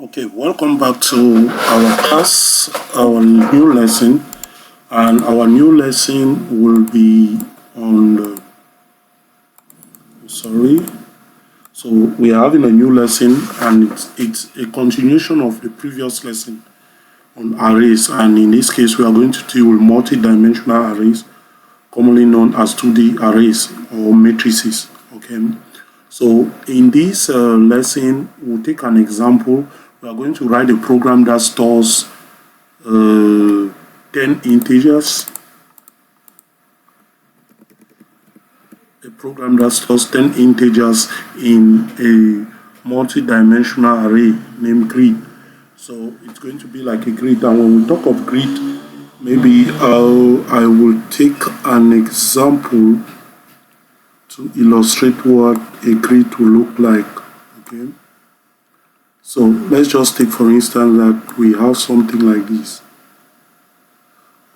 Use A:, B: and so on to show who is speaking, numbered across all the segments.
A: Okay, welcome back to our class, our new lesson, and our new lesson will be on the, so we are having a new lesson, and it's a continuation of the previous lesson on arrays, and in this case we are going to deal with multi-dimensional arrays, commonly known as 2D arrays or matrices. Okay, so in this lesson we'll take an example. We are going to write a program that stores 10 integers. A program that stores 10 integers in a multi-dimensional array named grid. So it's going to be like a grid. And when we talk of grid, maybe I will take an example to illustrate what a grid will look like. Okay. So let's just take for instance that we have something like this.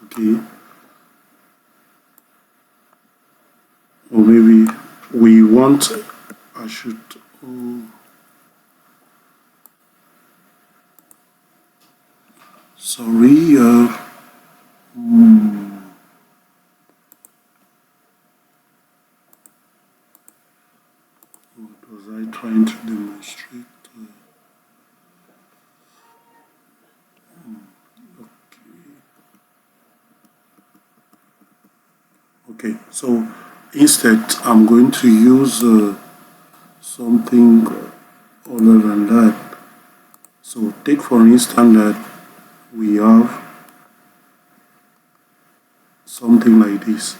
A: Okay. Or maybe we want, I should, what was I trying to demonstrate? Okay, so instead I'm going to use something other than that. So take for instance that we have something like this,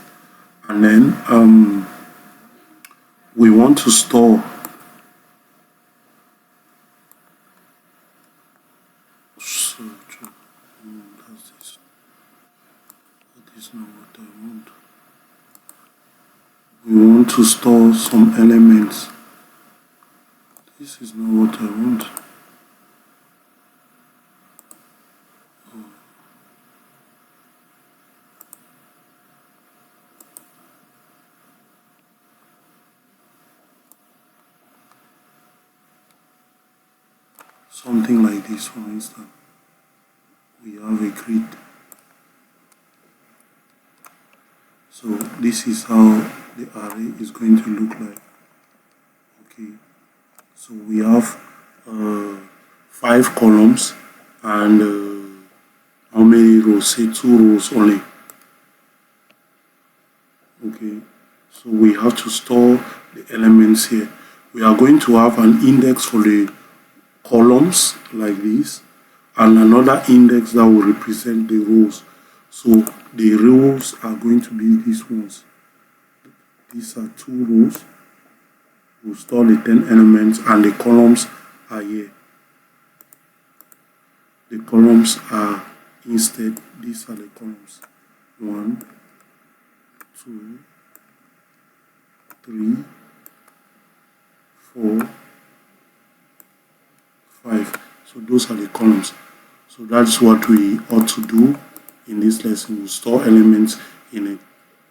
A: and then we want to store that's not what I want. We want to store some elements. This is not what I want. Something like this, for instance. We have a grid. So this is how the array is going to look like. Okay, so we have 5 columns and how many rows? Say 2 rows only. Okay, so we have to store the elements here. We are going to have an index for the columns like this, and another index that will represent the rows. So the rows are going to be these ones. These are 2 rows. We'll store the 10 elements, and the columns are here. The columns are instead, these are the columns. 1, 2, 3, 4, 5. So those are the columns. So that's what we ought to do in this lesson. We'll store elements in a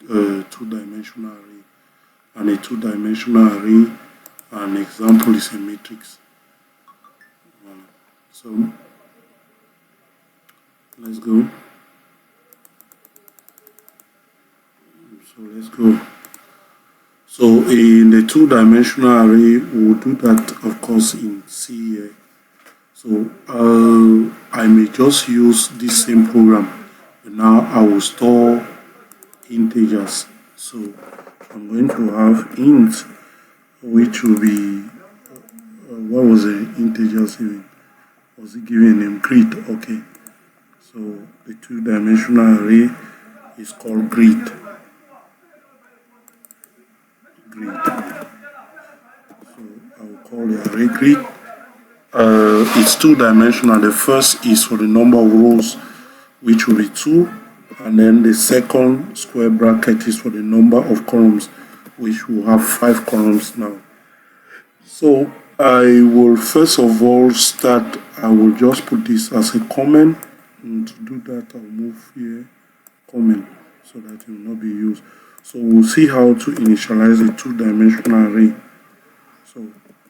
A: 2-dimensional array. And a 2-dimensional array, an example is a matrix. So let's go. So in the 2-dimensional array, we'll do that, of course, in C here. So I may just use this same program, but now I will store integers. So I'm going to have int, which will be what was the integers even? Was it given a name? Grid? Okay. So the 2-dimensional array is called grid. So I will call the array grid. It's 2-dimensional. The first is for the number of rows, which will be 2, and then the second square bracket is for the number of columns, which will have 5 columns now. So I will first of all start, I will just put this as a comment, and to do that I'll move here, comment, so that it will not be used. So we'll see how to initialize a 2-dimensional array. So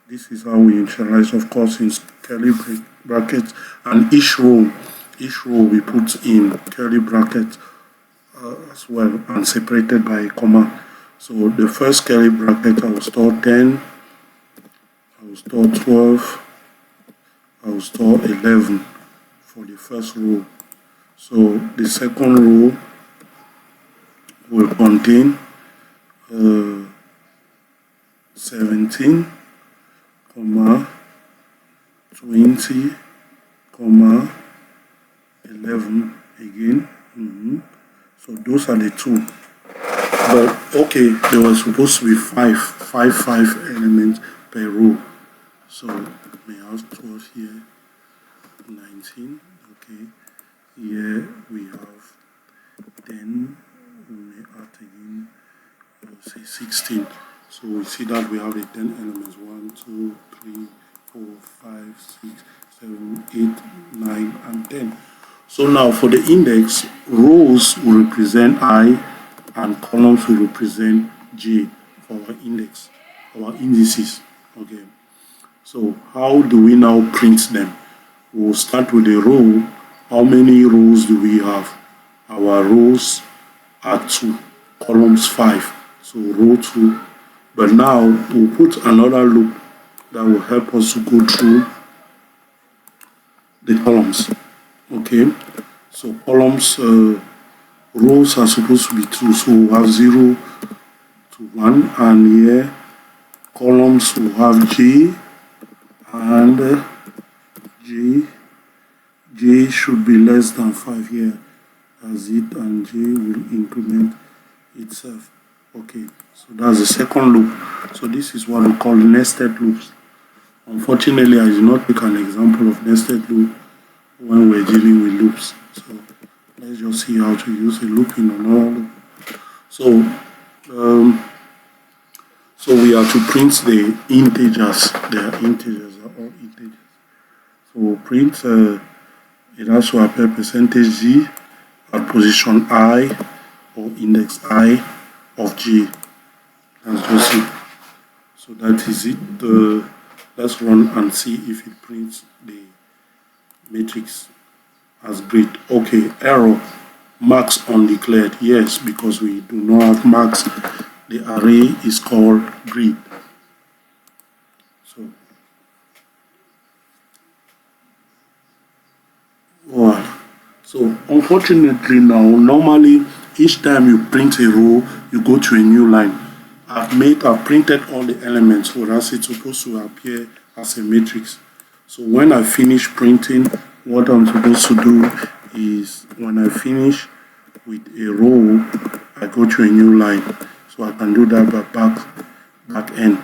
A: this is how we initialize, of course, in curly brace. brackets, and each row we put in curly brackets as well, and separated by a comma. So the first curly bracket, I will store 10, I will store 12, I will store 11 for the first row. So the second row will contain 17, 20, 11 again. So those are the two. But okay, there was supposed to be five elements per row. So we have 12 here, 19. Okay, here we have 10. We may add again, we'll say 16. So we see that we have the 10 elements: 1, 2, 3, 4, 5, 6, 7, 8, 9, and 10. So now for the index, rows will represent I and columns will represent J for our index, our indices. Okay. So how do we now print them? We'll start with the row. How many rows do we have? Our rows are 2, columns 5. So row 2. But now we'll put another loop that will help us to go through the columns. Okay, so columns, rows are supposed to be 2, so we'll have 0 to 1, and here columns will have J and J should be less than 5 here as it, and J will increment itself. Okay, so that's the second loop. So this is what we call nested loops. Unfortunately, I did not take an example of nested loop when we're dealing with loops. So let's just see how to use a loop in another loop. So we are to print the integers. They are integers, are all integers. So we'll print it has to appear %G at position I or index I of G. That's just it. So that is it. Let's run and see if it prints the matrix as grid. Okay, error, marks undeclared. Yes, because we do not have marks. The array is called grid. So, voilà. So unfortunately now, normally each time you print a row, you go to a new line. I've printed all the elements, for us it's supposed to appear as a matrix. So when I finish printing, what I'm supposed to do is, when I finish with a row, I go to a new line. So I can do that by back end.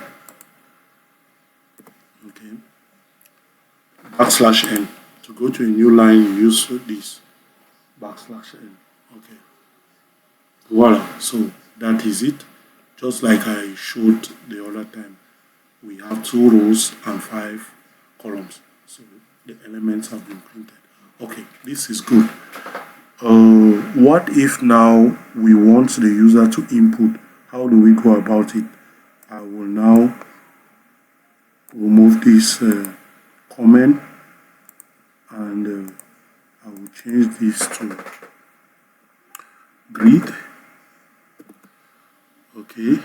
A: Okay. \n. To go to a new line, you use this \n. Okay. Voila. So that is it. Just like I showed the other time, we have 2 rows and 5 columns. So the elements have been printed. Okay, this is good. What if now we want the user to input? How do we go about it? I will now remove this comment, and I will change this to grid. Okay.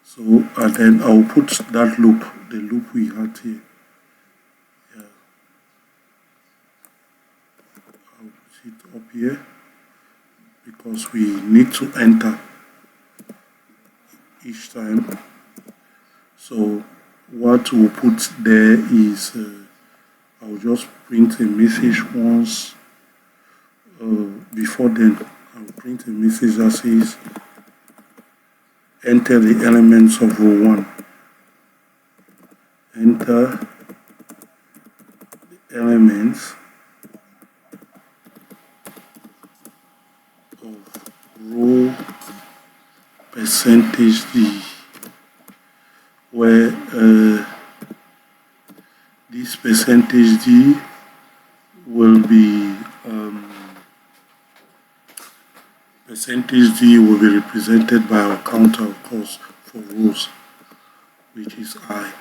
A: So, and then I'll put that loop, the loop we had here. Yeah. I'll put it up here because we need to enter each time. So what we'll put there is, I'll just print a message once. Before then, I'll print a message that says, enter the elements of row 1. Enter the elements of row %D, where this %D will be Percentage D will be represented by our counter, of course, for rows, which is I.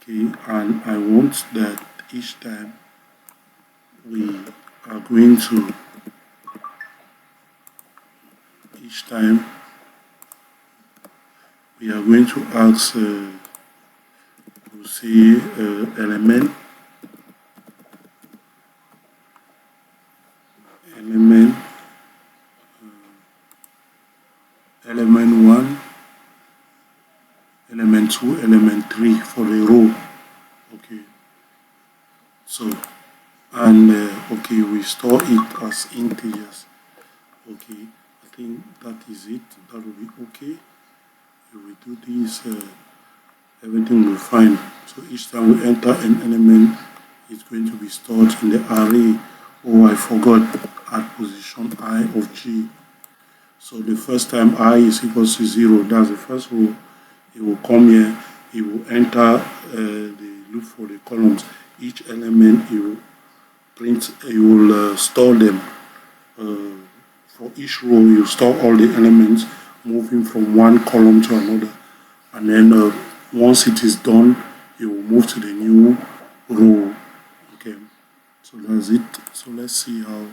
A: Okay, and I want that each time we are going to ask to say element element 1, element 2, element 3 for the row. Okay, so and okay, we store it as integers. Okay, I think that is it. That will be okay. If we do this, everything will be fine. So each time we enter an element, it's going to be stored in the array. Oh, I forgot, at position I of G. So the first time I is equals to 0, that's the first row. It will come here, it will enter the loop for the columns. Each element it will print, you will store them. For each row, you store all the elements moving from one column to another. And then once it is done, you will move to the new row. Okay, so that's it. So let's see how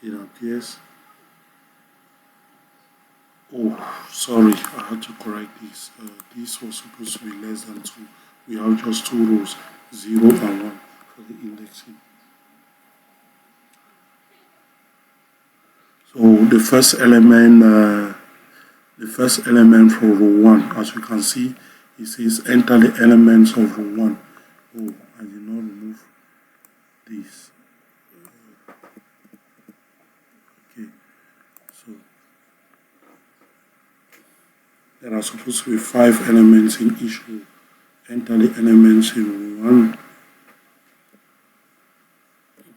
A: it appears. Oh, sorry, I had to correct this. This was supposed to be less than 2. We have just 2 rows, 0 and 1 for the indexing. So the first element for row 1, as you can see, it says enter the elements of row 1. Oh, I did not remove this. Okay, so there are supposed to be 5 elements in each row. Enter the elements in row 1.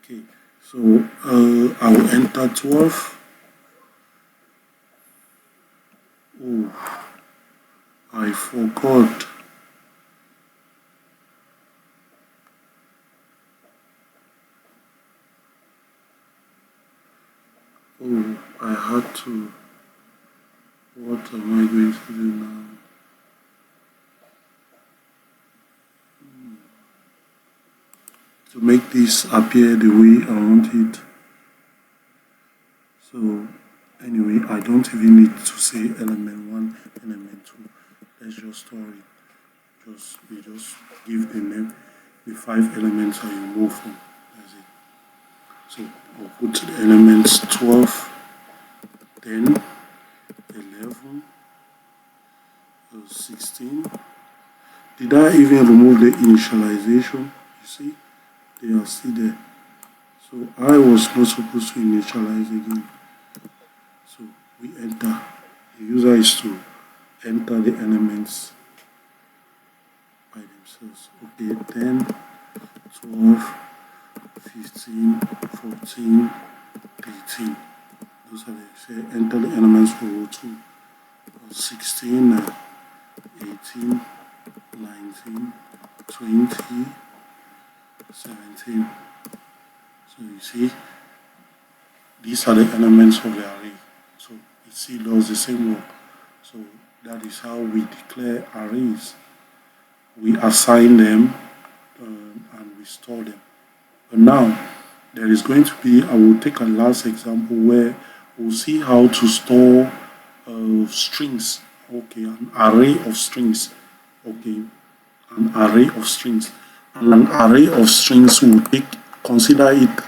A: Okay, so I will enter 12. Oh, I forgot. Oh, I had to. What am I going to do now? To make this appear the way I want it. So anyway, I don't even need to say element 1, element 2. Let's just store it. We just give the name, the 5 elements that you move from. That's it. So I'll put the elements 12, 10, 11, 16. Did I even remove the initialization? You see, they are still there. So I was not supposed to initialize again. So we enter. The user is to enter the elements by themselves. Okay, 10, 12, 15, 14, 18. Those are the say enter the elements for row 2. 16, 18, 19, 20, 17. So you see, these are the elements of the array. So it still does the same work. So that is how we declare arrays. We assign them and we store them. But now there is going to be, I will take a last example where we'll see how to store strings. Okay, an array of strings. Okay, an array of strings. And an array of strings will consider it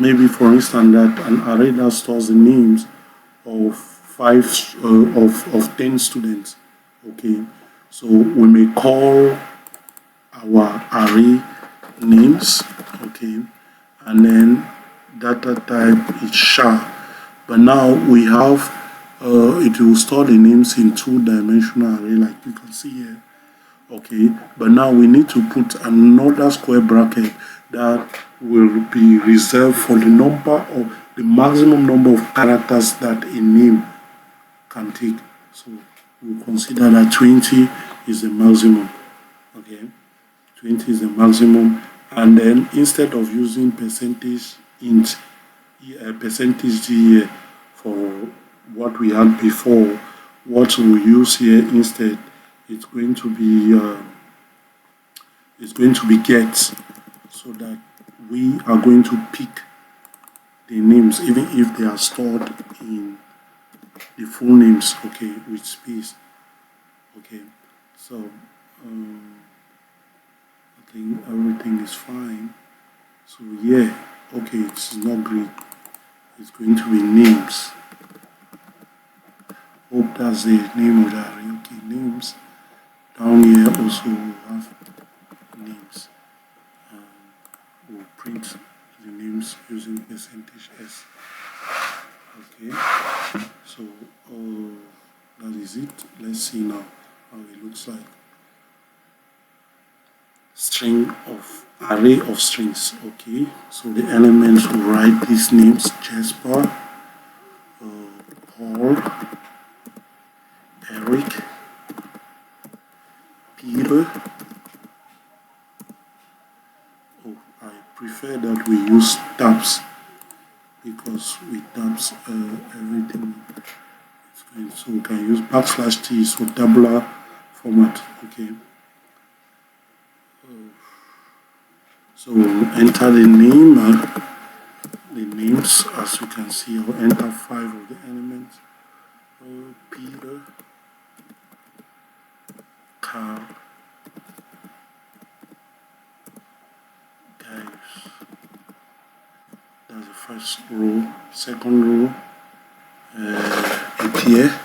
A: maybe for instance that an array that stores the names of 10 students. Okay, so we may call our array names. Okay, and then data type is char. But now we have it will store the names in 2-dimensional array like you can see here. Okay, but now we need to put another square bracket that will be reserved for the maximum number of characters that a name can take. So we'll consider that 20 is the maximum. Okay, 20 is the maximum, and then instead of using percentage int, percentage d here, for what we had before. What we'll use here instead, it's going to be get, so that we are going to pick the names even if they are stored in the full names, okay, with space. Okay, so I think everything is fine. So yeah, okay, it's not great. It's going to be names. Hope that's the name of the array. Okay, names. Down here also we have names. We'll print the names using %s. Okay, so that is it. Let's see now how it looks like. String of array of strings. Okay, so the elements will write these names: Jasper, Paul, Eric, Peter. Oh, I prefer that we use tabs, because with tabs everything is going. So we can use \t, so tabular format. Okay. So we'll enter the name and the names. As you can see, I'll enter 5 of the elements. Peter, Carl, guys. That's the first row. Second row, Pierre,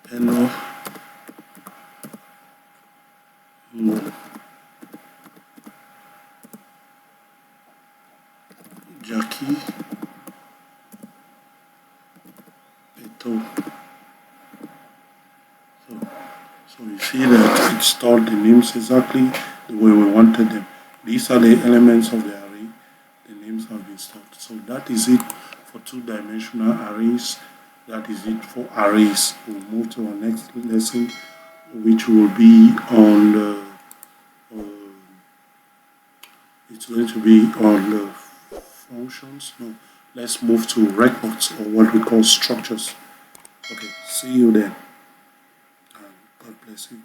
A: Beno, Jackie, Eto. So you see that it stored the names exactly the way we wanted them. These are the elements of the array. The names have been stored. So that is it for two-dimensional arrays. That is it for arrays. We'll move to our next lesson, which will be on the it's going to be on the functions. No, let's move to records, or what we call structures. Okay, see you then. God bless you.